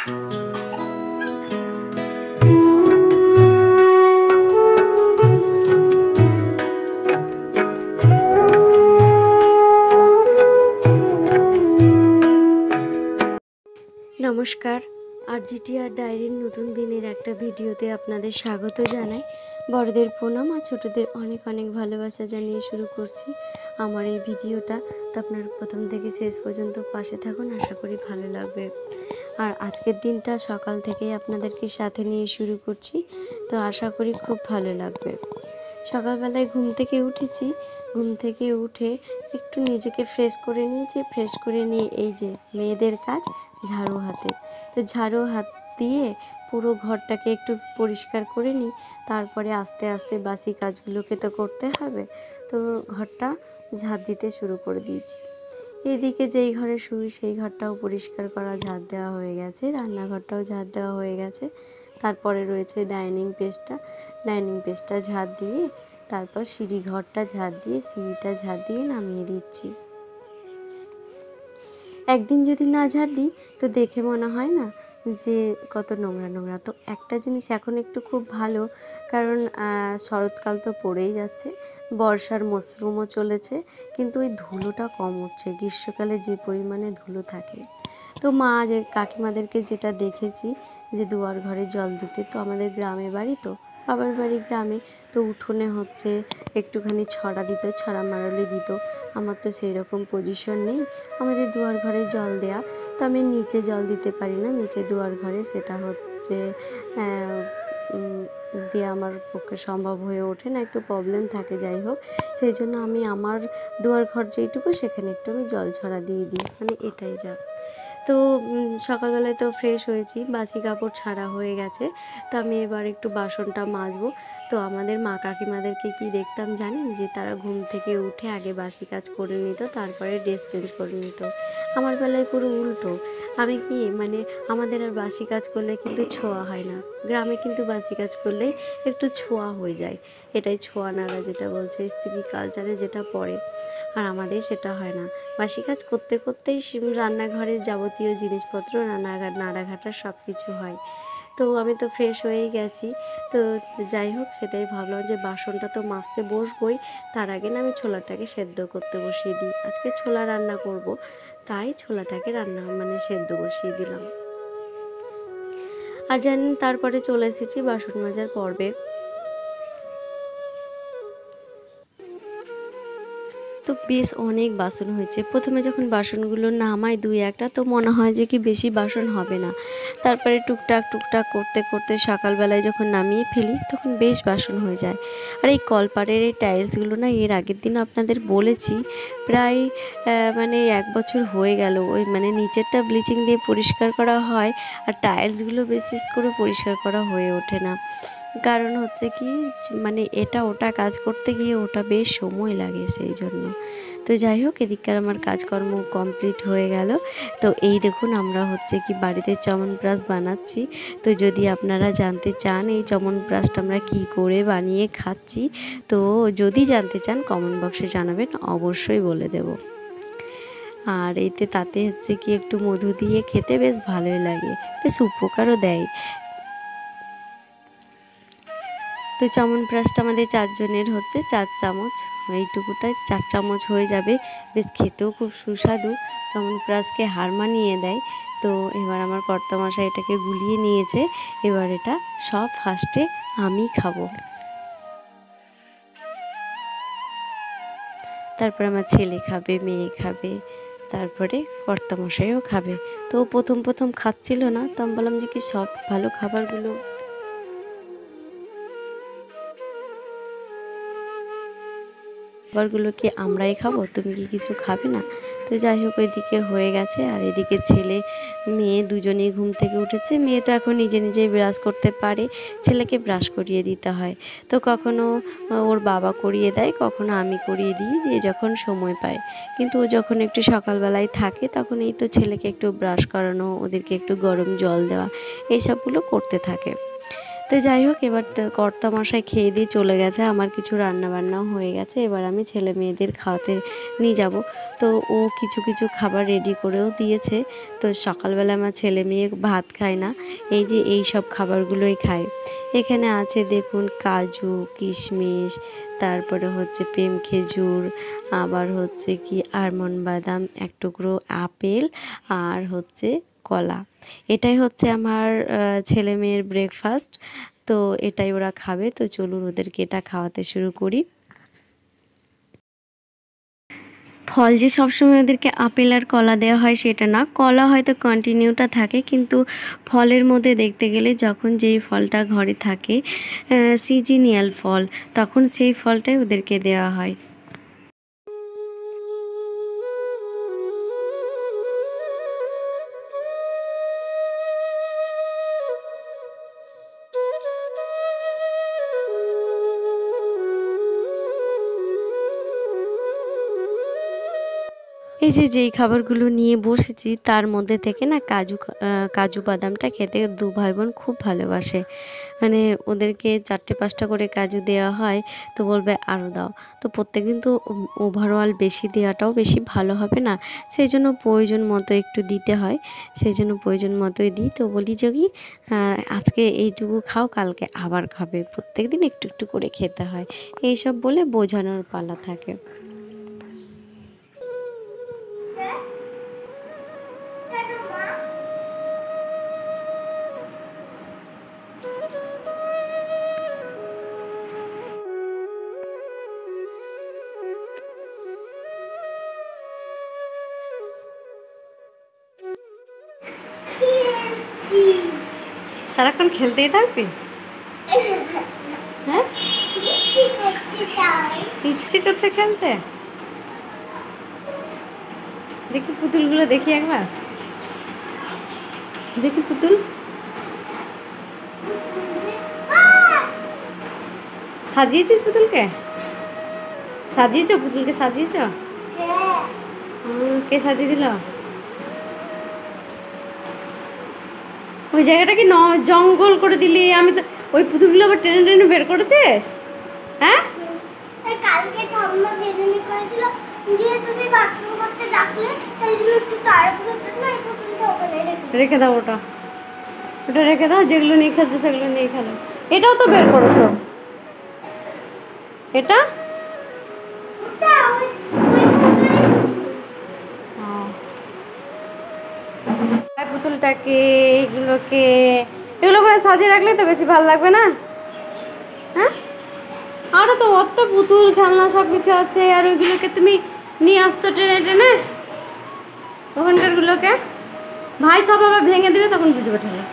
নমস্কার, আরজিটিআর ডায়েরির নতুন দিনের একটা ভিডিওতে আপনাদের স্বাগত জানাই। বড়দের প্রণাম আর ছোটদের অনেক অনেক ভালোবাসা জানিয়ে শুরু করছি আমার এই ভিডিওটা। তো আপনারা প্রথম থেকে শেষ পর্যন্ত পাশে থাকুন, আশা করি ভালো লাগবে। আর আজকের দিনটা সকাল থেকেই আপনাদেরকে সাথে নিয়ে শুরু করছি, তো আশা করি খুব ভালো লাগবে। সকালবেলায় ঘুম থেকে উঠেছি, ঘুম থেকে উঠে একটু নিজেকে ফ্রেশ করে নিয়েছি। ফ্রেশ করে নিয়ে এই যে মেয়েদের কাজ, ঝাড়ু হাতে। তো ঝাড়ু হাত দিয়ে পুরো ঘরটাকে একটু পরিষ্কার করে নিই, তারপরে আস্তে আস্তে বাসি কাজগুলোকে তো করতে হবে। তো ঘরটা ঝাড় দিতে শুরু করে দিয়েছি। এদিকে যেই ঘরে শুই সেই ঘরটাও পরিষ্কার করা, ঝাড় দেওয়া হয়ে গেছে। রান্নাঘরটাও ঝাড় দেওয়া হয়ে গেছে। তারপরে রয়েছে ডাইনিং পেজটা ঝাড় দিয়ে, তারপর সিঁড়ি ঘরটা ঝাড় দিয়ে, সিঁড়িটা ঝাড় দিয়ে নামিয়ে দিচ্ছি। একদিন যদি না ঝাড় দিই তো দেখে মনে হয় না যে কত নোংরা নোংরা। তো একটা জিনিস এখন একটু খুব ভালো, কারণ শরৎকাল তো পড়েই যাচ্ছে, বর্ষার মরশুমও চলেছে, কিন্তু ওই ধুলোটা কম উঠছে। গ্রীষ্মকালে যে পরিমাণে ধুলো থাকে, তো মা যে কাকিমাদেরকে যেটা দেখেছি যে দুয়ার ঘরে জল দিতে, তো আমাদের গ্রামে বাড়ি, তো বাবার বাড়ি গ্রামে, তো উঠোনে হচ্ছে একটুখানি ছড়া দিত, ছড়া মারলে দিত। আমার তো সেই রকম পজিশন নেই আমাদের দুয়ার ঘরে জল দেয়া, তো আমি নিচে জল দিতে পারি না, নিচে দুয়ার ঘরে সেটা হচ্ছে দিয়ে আমার পক্ষে সম্ভব হয়ে ওঠে না, একটু প্রবলেম থাকে। যাই হোক, সেই জন্য আমি আমার দুয়ার ঘর যেইটুকু সেখানে একটু আমি জল ছড়া দিয়ে দিই, মানে এটাই যা। তো সকালবেলায় তো ফ্রেশ হয়েছি, বাসি কাপড় ছাড়া হয়ে গেছে। তো আমি এবার একটু বাসনটা মাজবো। তো আমাদের মা কাকিমাদেরকে কি দেখতাম জানেন, যে তারা ঘুম থেকে উঠে আগে বাসি কাজ করে নিত, তারপরে ড্রেস চেঞ্জ করে নিত। আমার বেলায় পুরো উল্টো। আমি কি মানে আমাদের আর বাসি কাজ করলে কিন্তু ছোঁয়া হয় না। গ্রামে কিন্তু বাসি কাজ করলেই একটু ছোঁয়া হয়ে যায়, এটাই ছোঁয়া নাড়া যেটা বলছে স্ত্রী কালচারে যেটা পড়ে। আর আমাদের সেটা হয় না, বাসি কাজ করতে করতেই রান্নাঘরের যাবতীয় জিনিসপত্র নাড়াঘাটা সব কিছু হয়। তো আমি তো ফ্রেশ হয়েই গেছি। তো যাই হোক, সেটাই ভাবলাম যে বাসনটা তো মাজতে বসবই, তার আগে না আমি ছোলাটাকে সেদ্ধ করতে বসিয়ে দিই। আজকে ছোলা রান্না করব, তাই ছোলাটাকে সেদ্ধ বসিয়ে দিলাম। আর জানেন, তারপরে চলে এসেছি বাসন মাজার পর্বে। তো বেশ অনেক বাসন হয়েছে। প্রথমে যখন বাসনগুলো নামাই দুই একটা, তো মনে হয় যে কি বেশি বাসন হবে না। তারপরে টুকটাক টুকটাক করতে করতে সকালবেলায় যখন নামিয়ে ফেলি তখন বেশ বাসন হয়ে যায়। আর এই কলপাড়ের এই টাইলসগুলো না, এর আগের দিনও আপনাদের বলেছি, প্রায় 1 বছর হয়ে গেল। ওই নিচেরটা ব্লিচিং দিয়ে পরিষ্কার করা হয়, আর টাইলসগুলো বিশেষ করে পরিষ্কার করা হয়ে ওঠে না। কারণ হচ্ছে কি, এটা ওটা কাজ করতে গিয়ে ওটা বেশ সময় লাগে, সেই জন্য। তো যাই হোক, এদিককার আমার কাজকর্ম কমপ্লিট হয়ে গেল। তো এই দেখুন, আমরা হচ্ছে কি বাড়িতে চমনপ্রাশ বানাচ্ছি। তো যদি আপনারা জানতে চান এই চমনপ্রাশটা আমরা কী করে বানিয়ে খাচ্ছি, তো যদি জানতে চান কমেন্ট বক্সে জানাবেন, অবশ্যই বলে দেব। আর তাতে হচ্ছে কি একটু মধু দিয়ে খেতে বেশ ভালোই লাগে, বেশ উপকারও দেয়। তো চমনপ্রাশটা আমাদের 4 জনের হচ্ছে 4 চামচ, এইটুকুটাই 4 চামচ হয়ে যাবে। বেশ খেতেও খুব সুস্বাদু, চমনপ্রাশকে হার মানিয়ে দেয়। তো এবার আমার কর্তামশাই এটাকে গুলিয়ে নিয়েছে, এবার এটা সব ফার্স্টে আমি খাবো। তারপর আমার ছেলে খাবে, মেয়ে খাবে, তারপরে কর্তামশাইও খাবে। তো প্রথম প্রথম খাচ্ছিল না, তো আমি বললাম যে কি সব ভালো খাবারগুলো কি আমরাই খাবো, তুমি কি কিছু খাবে না? তো যাই হোক, ওইদিকে হয়ে গেছে। আর এদিকে ছেলে মেয়ে দুজনেই ঘুম থেকে উঠেছে। মেয়ে তো এখন নিজে নিজেই ব্রাশ করতে পারে, ছেলেকে ব্রাশ করিয়ে দিতে হয়। তো কখনো ওর বাবা করিয়ে দেয়, কখনো আমি করিয়ে দিই, যে যখন সময় পায়। কিন্তু ও যখন একটু সকালবেলায় থাকে তখন এই তো ছেলেকে একটু ব্রাশ করানো, ওদেরকে একটু গরম জল দেওয়া, এইসবগুলো করতে থাকে। তো যাই হোক, এবার কর্তামশাই খেয়ে দিয়ে চলে গেছে, আমার কিছু রান্না বান্নাও হয়ে গেছে। এবার আমি ছেলে মেয়েদের খাওয়াতে নিয়ে যাব। তো ও কিছু কিছু খাবার রেডি করেও দিয়েছে। তো সকালবেলা আমার ছেলে মেয়ে ভাত খায় না, এই যে এই সব খাবারগুলোই খায়। এখানে আছে দেখুন কাজু কিশমিশ, তারপরে হচ্ছে প্রেম খেজুর, আবার হচ্ছে কি আলমন্ড বাদাম, এক টুকরো আপেল, আর হচ্ছে কলা। এটাই হচ্ছে আমার ছেলে মেয়ের ব্রেকফাস্ট। তো এটাই ওরা খাবে। তো চলুন ওদেরকে এটা খাওয়াতে শুরু করি। ফল যে সবসময় ওদেরকে আপেল আর কলা দেওয়া হয় সেটা না, কলা হয়তো কন্টিনিউটা থাকে, কিন্তু ফলের মধ্যে দেখতে গেলে যখন যেই ফলটা ঘরে থাকে সিজনিয়াল ফল, তখন সেই ফলটাই ওদেরকে দেওয়া হয়। এই যে যেই খাবারগুলো নিয়ে বসেছি তার মধ্যে থেকে না কাজু বাদামটা খেতে দু ভাই বোন খুব ভালোবাসে। মানে ওদেরকে 4টে 5টা করে কাজু দেওয়া হয়, তো বলবে আরও দাও। তো প্রত্যেকদিন তো ওভারঅল বেশি দেওয়াটাও বেশি ভালো হবে না, সেই জন্য প্রয়োজন মতো একটু দিতে হয়। সেই জন্য প্রয়োজন মতোই দিই। তো বলি যে কি আজকে এইটুকু খাও, কালকে আবার খাবে, প্রত্যেকদিন একটু একটু করে খেতে হয়, এইসব বলে বোঝানোর পালা থাকে। সারাক্ষণ খেলতেই থাকবে? হ্যাঁ, ইচ্ছে করছে খেলতে। দেখি পুতুলগুলো, দেখি একবার, দেখি পুতুল। সাজিয়েছিস পুতুলকে? সাজিয়েছ পুতুলকে, সাজিয়েছ? কে সাজিয়ে দিল? ওই জায়গাটা কি জঙ্গল করে দিলি? আমি তো ওই পুতুলগুলো আবার টেনে টেনে বের করেছিস? হ্যাঁ, কালকে ঠাম্মা বেদনি করেছিল, দিয়ে তুমি বাথরুম করতে ডাকলে, তাই জন্য একটু তাড়াহুড়ো করে না এই পুতুলটা ওখানে রেখে দাও। ওটা ওটা রেখে দাও, যেগুলো নিয়ে খেলছো সেগুলো নিয়ে খেলো। এটাও তো বের করেছো, এটা ওটা ওই পুতুলটাকে, এইগুলোকে, এগুলো করে সাজিয়ে রাখলে তো বেশি ভালো লাগবে না? হ্যাঁ, আরও তো অত পুতুল খেলনা সব কিছু আছে, আর ওইগুলোকে তুমি নিয়ে আসতো টেনে টেনে, ওখানকারগুলোকে ভাই সব আবার ভেঙে দেবে, তখন বুঝবে ঠেলে,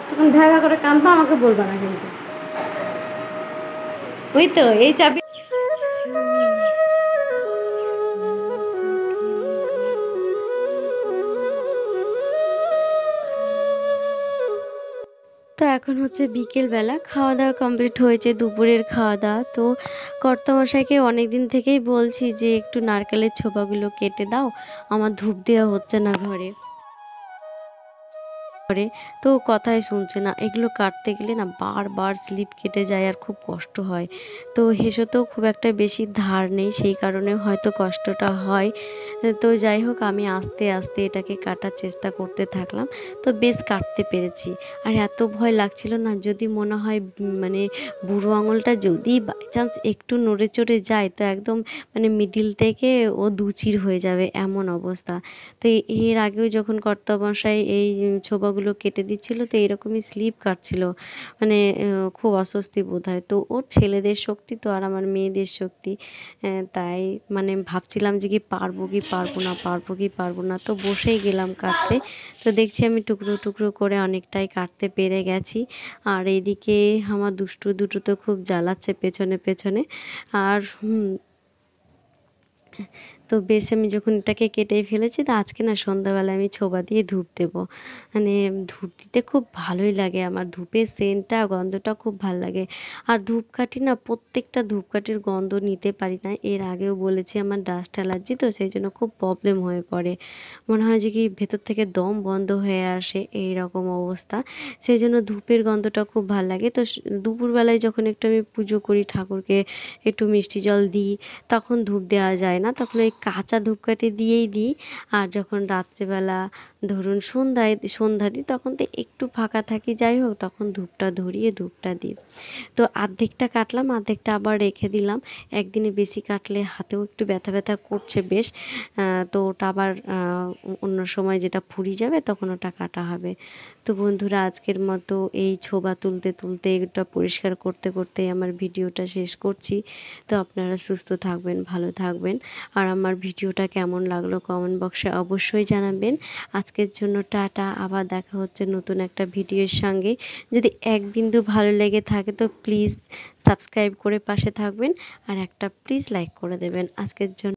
তখন ভ্যা ভ্যা করে কাঁদবা, আমাকে বলবা না কিন্তু। ওই তো এই চাবি। তো এখন হচ্ছে বিকেলবেলা, খাওয়া দাওয়া কমপ্লিট হয়েছে, দুপুরের খাওয়া দাওয়া। তো কর্তামশাইকে অনেক দিন থেকেই বলছি যে একটু নারকেলের ছোপাগুলো কেটে দাও, আমার ধূপ দেওয়া হচ্ছে না ঘরে। তো কথাই শুনছে না, এগুলো কাটতে গেলে না বারবার স্লিপ কেটে যায় আর খুব কষ্ট হয়। তো হেসোতেও খুব একটা বেশি ধার নেই, সেই কারণে হয়তো কষ্টটা হয়। তো যাই হোক, আমি আস্তে আস্তে এটাকে কাটার চেষ্টা করতে থাকলাম। তো বেশ কাটতে পেরেছি। আর এত ভয় লাগছিল না, যদি মনে হয় মানে বুড়ো আঙুলটা যদি বাই চান্স একটু নড়ে চড়ে যায়, তো একদম মানে মিডিল থেকে ও দুচির হয়ে যাবে, এমন অবস্থা। তো এর আগেও যখন কর্তামশাই এই ছোবাগুলো কেটে দিচ্ছিল, তো এরকমই স্লিপ কাটছিল, মানে খুব অস্বস্তি বোধ হয়। তো ওর ছেলেদের শক্তি তো, আর আমার মেয়েদের শক্তি, তাই মানে ভাবছিলাম যে কি পারবো কি পারবো না, পারবো কি পারবো না। তো বসেই গেলাম কাটতে। তো দেখছি আমি টুকরো টুকরো করে অনেকটাই কাটতে পেরে গেছি। আর এইদিকে আমার দুষ্টু দুটো তো খুব জ্বালাচ্ছে পেছনে পেছনে। আর তো তো বেশ আমি যখন এটাকে কেটেই ফেলেছি, তো আজকে না সন্ধ্যাবেলায় আমি ছোবা দিয়ে ধূপ দেবো। মানে ধূপ দিতে খুব ভালোই লাগে আমার, ধূপের সেন্টটা গন্ধটা খুব ভাল লাগে। আর ধূপকাঠি না, প্রত্যেকটা ধূপকাঠির গন্ধ নিতে পারি না। এর আগেও বলেছি আমার ডাস্ট অ্যালার্জি, তো সেই জন্য খুব প্রবলেম হয়ে পড়ে। মনে হয় যে কি ভেতর থেকে দম বন্ধ হয়ে আসে, এই রকম অবস্থা। সেই জন্য ধূপের গন্ধটা খুব ভাল লাগে। তো দুপুরবেলায় যখন একটু আমি পুজো করি, ঠাকুরকে একটু মিষ্টি জল দিই, তখন ধূপ দেওয়া যায় না, তখন ওই কাঁচা ধূপকাঠি দিয়েই দিই। আর যখন রাত্রেবেলা ধরুন সন্ধ্যা দিই, তখন তো একটু ফাঁকা থাকি, যাই হোক তখন ধূপটা ধরিয়ে ধূপটা দিই। তো অর্ধেকটা কাটলাম, অর্ধেকটা আবার রেখে দিলাম। একদিনে বেশি কাটলে হাতেও একটু ব্যথা ব্যথা করছে বেশ। তো ওটা আবার অন্য সময় যেটা ফুরিয়ে যাবে তখন ওটা কাটা হবে। তো বন্ধুরা, আজকের মতো এই ছোবা তুলতে তুলতে, এটা পরিষ্কার করতে করতে আমার ভিডিওটা শেষ করছি। তো আপনারা সুস্থ থাকবেন, ভালো থাকবেন। আর আমার ভিডিওটা কেমন লাগলো কমেন্ট বক্সে অবশ্যই জানাবেন। আজকের জন্য টাটা, আবার দেখা হচ্ছে নতুন একটা ভিডিওর সঙ্গে। যদি এক বিন্দু ভালো লেগে থাকে তো প্লিজ সাবস্ক্রাইব করে পাশে থাকবেন, আর একটা প্লিজ লাইক করে দেবেন। আজকের জন্য